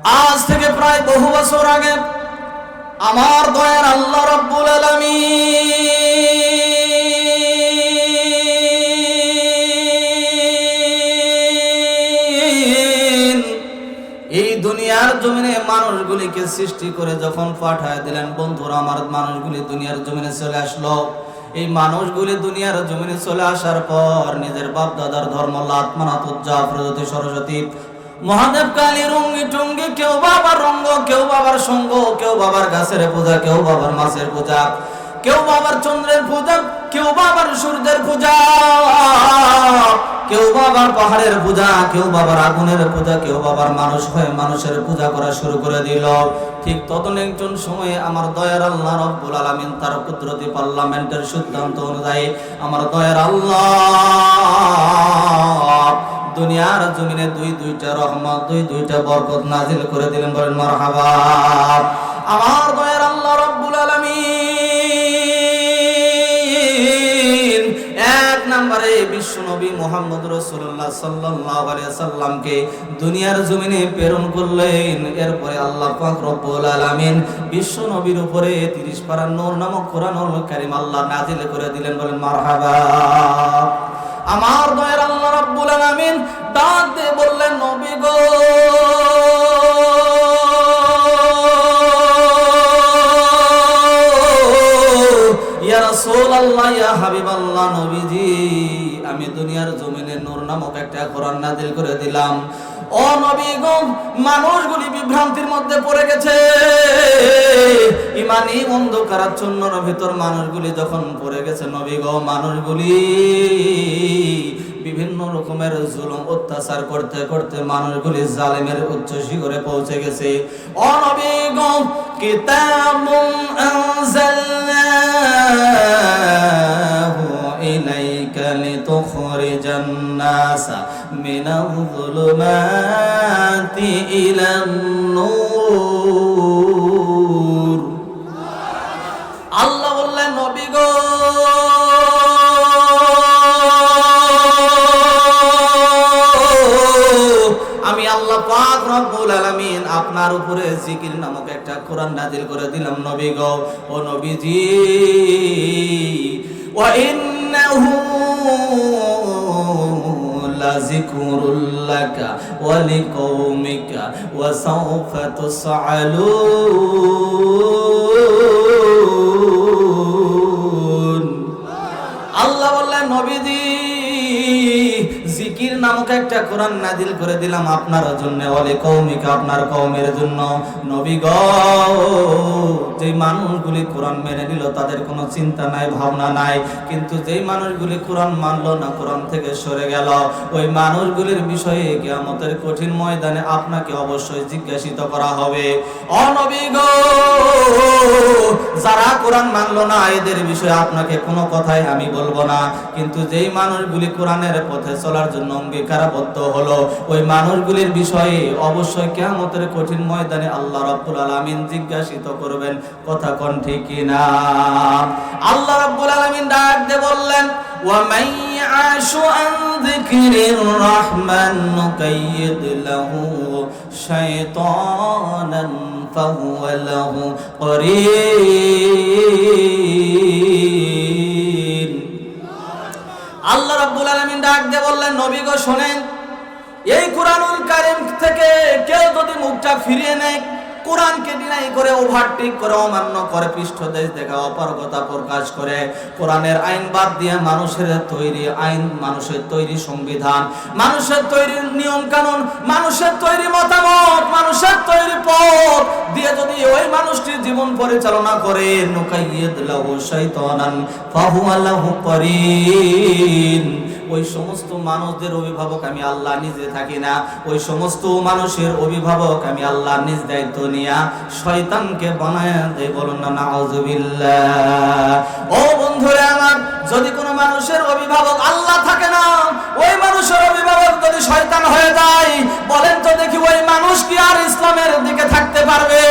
আজ থেকে প্রায় বহু বছর আগে আমার দয়ার আল্লাহ রাব্বুল আলামিন এই দুনিয়ার জমিনে মানুষগুলিকে সৃষ্টি করে যখন পাঠায় দিলেন, বন্ধুরা আমার, মানুষগুলি দুনিয়ার জমিনে চলে আসলো। এই মানুষগুলি দুনিয়ার জমিনে চলে আসার পর নিজের বাপ দাদার ধর্ম লাত মানাত উজ্জা প্রজাতি সরস্বতী মহাদেব কালী রঙ্গি টঙ্গি, কেউ বাবার রঙ্গ, কেউ বাবার সঙ্গ, কেউ বাবার গাছের পূজা, কেউ বাবার মাছের পূজা, কেউ বাবার চন্দ্রের পূজা, কেউ বাবার সূর্যের পূজা, কেউ বাবার পাহাড়ের পূজা, কেউ বাবার আগুনের পূজা, কেউ বাবার মানুষ হয়ে মানুষের পূজা করা শুরু করে দিল। ঠিক তখন একজন সময়ে আমার দয়ার আল্লাহ রাব্বুল আলামিন তার কুদরতি পার্লামেন্টের সিদ্ধান্ত অনুযায়ী আমার দয়ার আল্লাহ দুনিয়ার জমিনে দুইটা রহমত, দুইটা বরকত নাজিল করে দিলেন। বলেন মারহাবা। আমার দয়ার আল্লাহ রাব্বুল আলামিন এক নম্বরে বিশ্ব নবী মুহাম্মদ রাসূলুল্লাহ সাল্লাল্লাহু আলাইহি ওয়াসাল্লামকে দুনিয়ার জমিনে প্রেরণ করলেন। এরপরে আল্লাহ পাক রব্বুল আলামিন বিশ্ব নবীর উপরে 30 পারা নূর নামক কোরআনুল কারীম আল্লাহ নাজিল করে দিলেন। বলেন মারহাবা। আমার দয়ার আল্লাহ রাব্বুল আলামিন ডাক দিয়ে বললেন, নবী গো, ইয়া রাসূলুল্লাহ, ইয়া হাবিবাল্লাহ, নবীজি, আমি দুনিয়ার জমিনে নূর নামক একটা কোরআন নাযিল করে দিলাম। ও নবী গো, মানুষগুলি বিভ্রান্তির মধ্যে পড়ে গেছে। ইমানি অন্ধকারাচ্ছন্নর ভিতর মানুষগুলি যখন পড়ে গেছে, নবী গো, মানুষগুলি বিভিন্ন রকমের জুলুম অত্যাচার করতে করতে মানুষগুলি জালেমের উচ্চ শিখরে পৌঁছে গেছে। ও নবী গো, কিতাবুন আনজালনাহু ইলাইকা লিতুখরিজান নাসা মিনাল যুলুমাতি ইলান নূর। আল্লাহ বললেন, নবী গো, আমি আল্লাহ পাক রব্বুল আলামিন আপনার উপরে জিকির নামক একটা কোরআন নাযিল করে দিলাম। নবী গো, ও নবীজি, ওয়া ইন্নাহু লাযিকরুল লাকা ওয়া লিকওমিকা ওয়া সাওফা তুসআলুন। আল্লাহ বললেন, নবীজি, জিকির নামক একটা কোরআন নাযিল করে দিলাম আপনার জন্য, ওয়ালি কওমিকা, আপনার কওমের জন্য। নবী গো, যে মানুষগুলি কোরআন মেনে নিল তাদের কোনো চিন্তা নাই, ভাবনা নাই, কিন্তু যেই মানুষগুলি কোরআন মানলো না, কোরআন থেকে সরে গেল, ওই মানুষগুলির বিষয়ে কিয়ামতের কঠিন ময়দানে আপনাকে অবশ্যই জিজ্ঞাসিত করা হবে। ও নবী গো, যারা কোরআন মানলো না এদের বিষয়ে আপনাকে কোনো কথাই আমি বলবো না, কিন্তু যেই মানুষগুলি কোরআনের পথে চলার জন্য অঙ্গীকারবদ্ধ হলো, ওই মানুষগুলির বিষয়ে অবশ্যই কিয়ামতের কঠিন ময়দানে আল্লাহ রাব্বুল আলামিন জিজ্ঞাসিত করবেন। কথা কোন ঠিক কিনা? আল্লাহ রাব্বুল আলামিন ডাক দিয়ে বললেন, ওয়া মান ইয়াশু আন যিকরির রাহমান নুকাইয়িদ লাহু শাইতানান ফাহুয়া লাহু করিন। আল্লাহ রাব্বুল আলামিন ডাক দিয়ে বললেন, নবী গো, শোনেন, এই কোরআনুল কারীম থেকে কেউ যদি মুখটা ফিরিয়ে নেয়, কোরআনকে ডিনাই করে, ওভারটেক করে, অমান্য করে, পৃষ্ঠদেশ দেখা, অপারগতা প্রকাশ করে, কোরআনের আইন বাদ দিয়ে মানুষের তৈরি আইন, মানুষের তৈরি সংবিধান, মানুষের তৈরি নিয়ম কানুন, মানুষের তৈরি মতামত, মানুষের তৈরি পথ দিয়ে যদি ওই মানুষটির জীবন পরিচালনা করে, নুকাইয়িদ লাহু শাইতানান ফাহুয়া লাহু করিন। ওই সমস্ত মানুষদের অভিভাবক আমি আল্লাহ নিজে থাকি না, ওই সমস্ত মানুষের অভিভাবক আমি আল্লাহ নিজ দায়িত্ব নিয়া শয়তানকে বানায় দেই। বলুন না নাউযুবিল্লাহ। ও বন্ধুরা আমার, যদি কোনো মানুষের অভিভাবক আল্লাহ থাকে না, ওই মানুষের অভিভাবক যদি শয়তান হয়ে যায়, বলেন তো দেখি ওই মানুষ কি আর ইসলামের দিকে থাকতে পারবে?